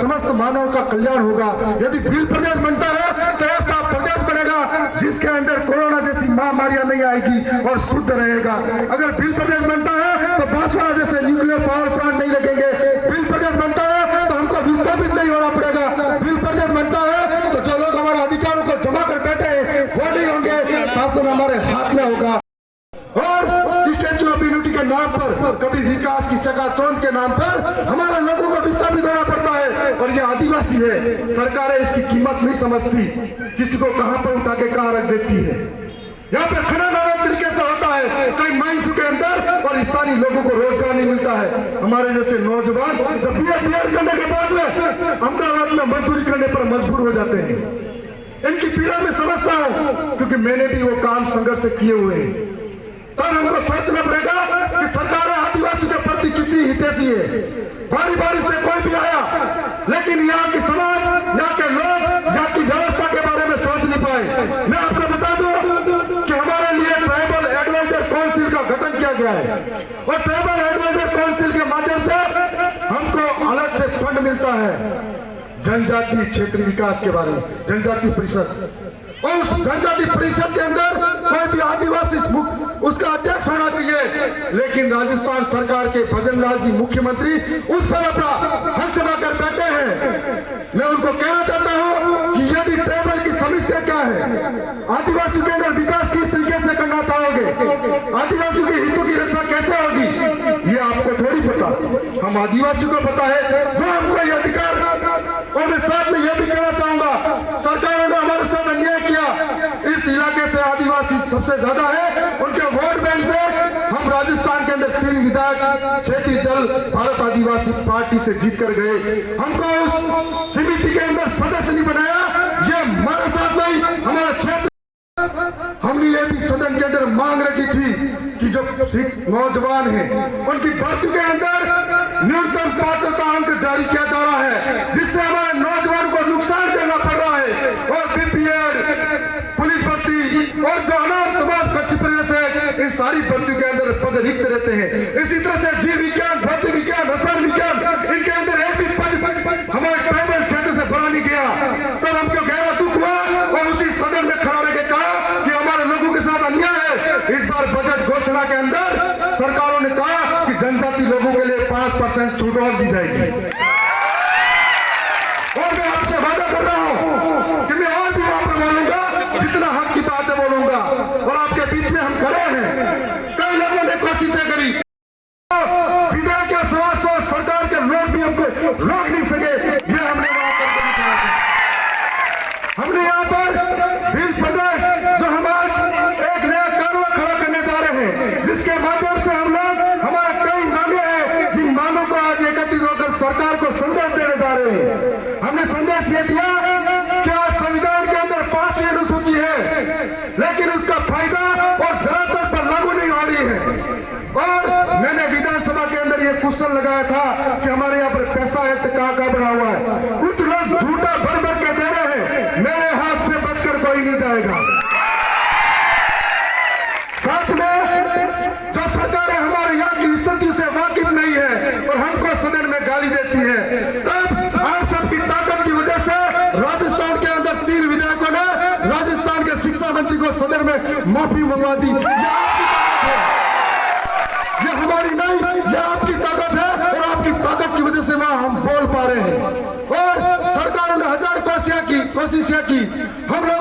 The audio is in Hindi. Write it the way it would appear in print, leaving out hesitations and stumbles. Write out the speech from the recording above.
समस्त मानव का कल्याण होगा। यदि भील प्रदेश बनता है तो ऐसा प्रदेश बनेगा जिसके अंदर कोरोना जैसी महामारियां नहीं आएगी और शुद्ध रहेगा। अगर भील प्रदेश बनता है तो बांसवाड़ा जैसे न्यूक्लियर पावर प्लांट नहीं लगेंगे। भील प्रदेश बनता है तो हमको विस्थापित नहीं होना पड़ेगा। भील प्रदेश बनता है तो जो लोग हमारे अधिकारों को जमा कर बैठे हैं वो नहीं होंगे, शासन हमारे हाथ में होगा। और स्टैच्यू ऑफ यूनिटी के नाम पर, कभी विकास की चकाचौंध के नाम पर हमारे लोगों को विस्थापित होना पड़ता है। और ये आदिवासी है, सरकारें इसकी कीमत नहीं समझती, किसी को कहां पर उठा के कहां रख देती है। यहाँ पे खनन अलग तरीके से होता है कई माइंस के अंदर, और स्थानीय लोगों को रोजगार नहीं मिलता है। हमारे जैसे नौजवान जब बीएड करने के बाद में अहमदाबाद में मजदूरी करने पर मजबूर हो जाते हैं। इनकी पीड़ा में समझता हूँ, क्योंकि मैंने भी वो काम संघर्ष से किए हुए हैं। तब हमको सोचना पड़ेगा कि सरकार आदिवासी के प्रति कितनी हितैषी है। बारी बारी से कोई भी आया, लेकिन यहाँ की समाज, यहाँ के लोग, यहाँ की व्यवस्था के बारे में सोच नहीं पाए। मैं आपको बता दूं कि हमारे लिए ट्राइबल एडवाइजर काउंसिल का गठन किया गया है, और ट्राइबल एडवाइजर काउंसिल के माध्यम से हमको अलग से फंड मिलता है जनजातीय क्षेत्र विकास के बारे में, जनजाति परिषद। और उस जनजाति परिषद के अंदर कोई भी आदिवासी उसका अध्यक्ष होना चाहिए। लेकिन राजस्थान सरकार के भजन लाल जी मुख्यमंत्री उस पर अपना हक जमा कर बैठे हैं। मैं उनको कहना चाहता हूं कि यदि ट्राइबल की समस्या क्या है, आदिवासी के अंदर विकास किस तरीके से करना चाहोगे, आदिवासी के हितों की रक्षा कैसे होगी, ये आपको थोड़ी पता। हम आदिवासी को पता है, वो हमको ये अधिकार। और मैं साथ में यह भी कहना चाहूंगा, सरकारों ने हमारे साथ अन्याय किया। इस इलाके से आदिवासी सबसे ज्यादा है, उनके वोट बैंक से हम राजस्थान के अंदर 3 विधायक क्षेत्रीय दल भारत आदिवासी पार्टी से जीत कर गए। हमको उस समिति के अंदर सदस्य नहीं बनाया, ये हमारे साथ नहीं, हमारा क्षेत्र। हमने ये भी सदन के अंदर मांग रखी थी कि जो सिख नौजवान हैं उनकी भर्ती के अंदर न्यूनतम पात्रता अंक जारी किया जा रहा है, जिससे हमारे नौजवान को नुकसान झेलना पड़ रहा है। और बीपीएड, पुलिस भर्ती और जो तमाम कृषि प्रवेश है, इन सारी भर्तियों के अंदर पद रिक्त रहते हैं। इसी तरह से जीव विज्ञान, भौतिक विज्ञान, रसायन विज्ञान, इनके अंदर एक भी पद हमारे ट्राइबल क्षेत्र से भरा नहीं गया। तब हमको गहरा दुख हुआ और उसी सदन में खड़ा रह के कहा कि हमारे लोगों के साथ अन्याय है। इस बार बजट घोषणा के अंदर सरकारों ने कहा कि जनजाति लोगों के लिए 5% छूट और दी जाएगी। और मैं आपसे वादा कर रहा हूं कि मैं और भी वहां पर बोलूंगा, जितना हक की बात है बोलूंगा। और आपके बीच में हम खड़े हैं, कई लोगों ने कोशिशें करी, विधायक के सवा सरकार के लोग भी हमको रोक नहीं सके। ये हमने वहां पर दिखाया था। हमने यहाँ पर भील प्रदेश जो हम आज एक नया कानून खड़ा करने जा रहे हैं, जिसके माध्यम से हम लोग हमारे कई मांगे हैं, जिन मांगों को आज एकत्रित होकर सरकार को संदेश देने जा रहे हैं। हमने संदेश ये दिया कि आज संविधान के अंदर 5 अनुसूची है, लेकिन उसका फायदा और धरातल पर लागू नहीं हो रही है। और मैंने विधानसभा के अंदर ये क्वेश्चन लगाया था कि हमारे यहाँ पर पैसा एक्ट कहाँ बना हुआ है। कुछ लोग झूठा भर भर के दे रहे हैं, मेरे हाथ से बचकर कोई नहीं जाएगा। साथ में जो सरकार हमारे यहाँ की स्थिति से वाकिफ नहीं है और हमको सदन में गाली देती है, तब आप सबकी ताकत की वजह से राजस्थान के अंदर 3 विधायकों ने राजस्थान के शिक्षा मंत्री को सदन में माफी मंगवा दी। ये हमारी नहीं, ये आपकी ताकत है, और आपकी ताकत की वजह से वहां हम बोल पा रहे हैं। और सरकारों ने 1000 कोशिशें की, हम लोग